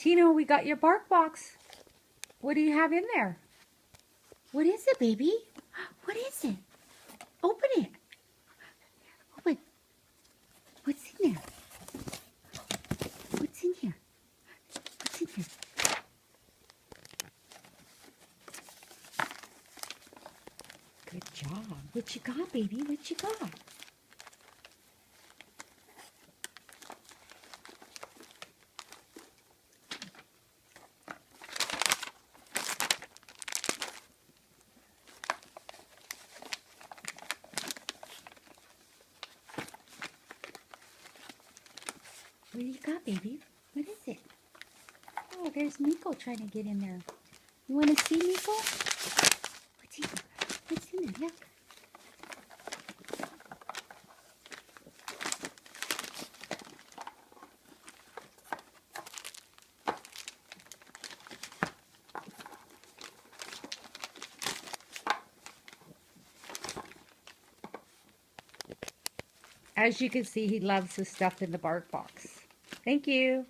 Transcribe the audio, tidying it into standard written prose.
Tino, we got your bark box. What do you have in there? What is it, baby? What is it? Open it. Open. What's in there? What's in here? What's in here? Good job. What you got, baby? What you got? What do you got, baby? What is it? Oh, there's Miko trying to get in there. You want to see Miko? What's in there? What's in there? Look. As you can see, he loves the stuff in the bark box. Thank you.